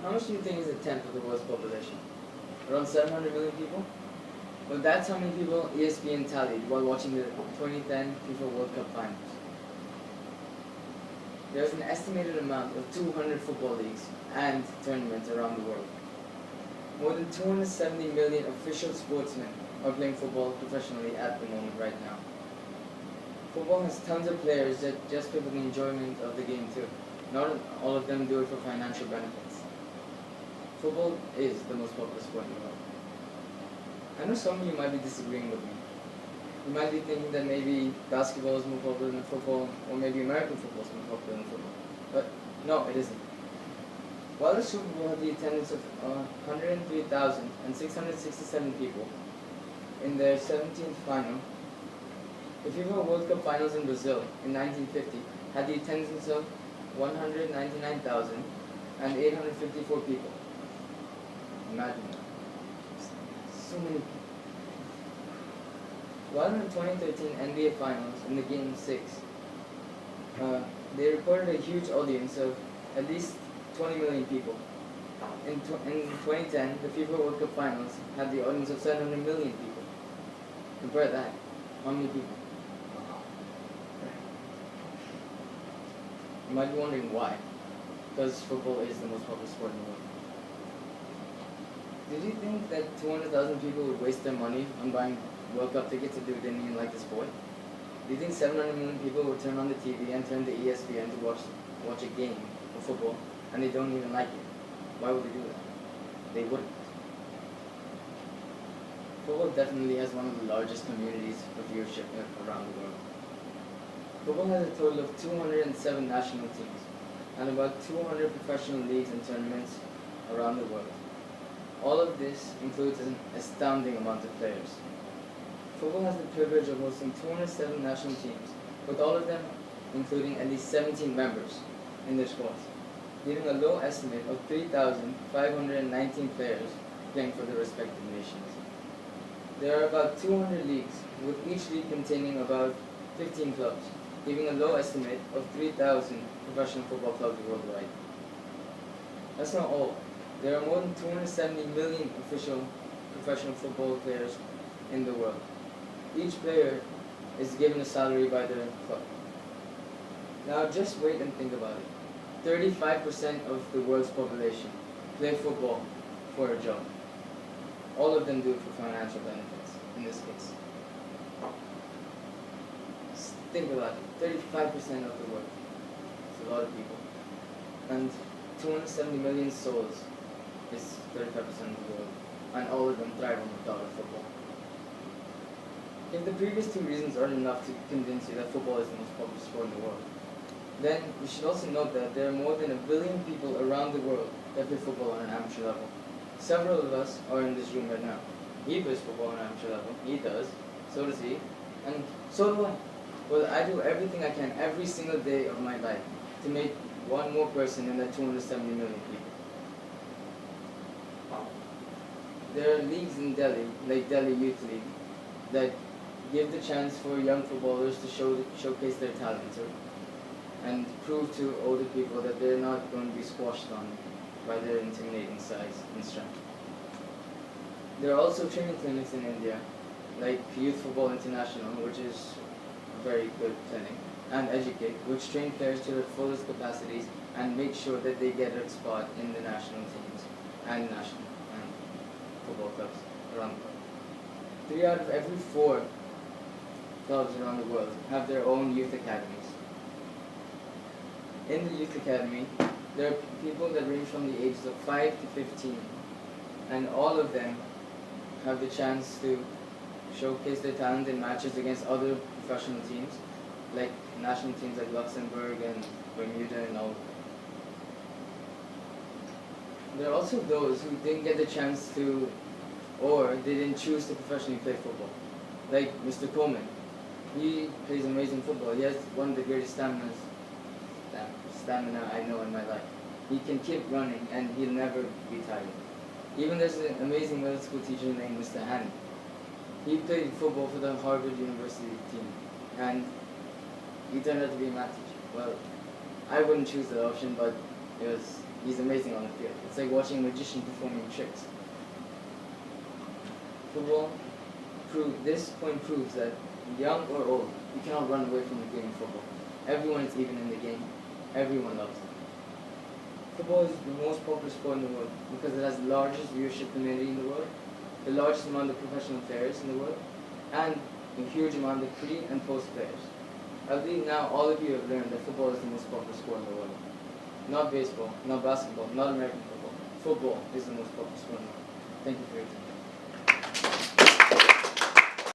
How much do you think is a tenth of the world's population? Around 700 million people? Well, that's how many people ESPN tallied while watching the 2010 FIFA World Cup finals. There's an estimated amount of 200 football leagues and tournaments around the world. More than 270 million official sportsmen are playing football professionally at the moment right now. Football has tons of players that just play for the enjoyment of the game too. Not all of them do it for financial benefits. Football is the most popular sport in the world. I know some of you might be disagreeing with me. You might be thinking that maybe basketball is more popular than football, or maybe American football is more popular than football. But no, it isn't. While the Super Bowl had the attendance of 103,667 people in their 17th final, the FIFA World Cup Finals in Brazil in 1950 had the attendance of 199,854 people. Imagine that. So many people. While in the 2013 NBA Finals in the Game 6, they reported a huge audience of at least 20 million people. In 2010, the FIFA World Cup Finals had the audience of 700 million people. Compare that. How many people? You might be wondering why. Because football is the most popular sport in the world. Did you think that 200,000 people would waste their money on buying World Cup tickets if they didn't even like the sport? Do you think 700 million people would turn on the TV and turn to ESPN to watch a game of football and they don't even like it? Why would they do that? They wouldn't. Football definitely has one of the largest communities of viewership around the world. Football has a total of 207 national teams and about 200 professional leagues and tournaments around the world. All of this includes an astounding amount of players. Football has the privilege of hosting 207 national teams, with all of them including at least 17 members in their squads, giving a low estimate of 3,519 players playing for their respective nations. There are about 200 leagues, with each league containing about 15 clubs, giving a low estimate of 3,000 professional football clubs worldwide. That's not all. There are more than 270 million official professional football players in the world. Each player is given a salary by their club. Now just wait and think about it. 35% of the world's population play football for a job. All of them do it for financial benefits, in this case. Just think about it. 35% of the world. It's a lot of people. And 270 million souls is 35% of the world. And all of them thrive on the thought of football. If the previous two reasons are enough to convince you that football is the most popular sport in the world, then you should also note that there are more than 1 billion people around the world that play football on an amateur level. Several of us are in this room right now. He plays football on an amateur level. He does. So does he. And so do I. Well, I do everything I can every single day of my life to make one more person in that 270 million people. There are leagues in Delhi, like Delhi Youth League, that give the chance for young footballers to showcase their talent and prove to older people that they're not going to be squashed on by their intimidating size and strength. There are also training clinics in India, like Youth Football International, which is a very good clinic, and Educate, which train players to their fullest capacities and make sure that they get a spot in the national teams and national and football clubs around the world. 3 out of every 4 clubs around the world have their own youth academies. In the youth academy, there are people that range from the ages of 5 to 15, and all of them have the chance to showcase their talent in matches against other professional teams, like national teams like Luxembourg and Bermuda and all. There are also those who didn't get the chance to, or they didn't choose to professionally play football, like Mr. Coleman. He plays amazing football. He has one of the greatest stamina I know in my life. He can keep running and he'll never be tired. Even there's an amazing middle school teacher named Mr. Hanny. He played football for the Harvard University team and he turned out to be a math teacher. Well, I wouldn't choose that option, but it was he's amazing on the field. It's like watching a magician performing tricks. This point proves that young or old, you cannot run away from the game of football. Everyone is even in the game. Everyone loves it. Football is the most popular sport in the world because it has the largest viewership community in the world, the largest amount of professional players in the world, and a huge amount of pre- and post players. I believe now all of you have learned that football is the most popular sport in the world. Not baseball, not basketball, not American football. Football is the most popular sport in the world. Thank you for your time.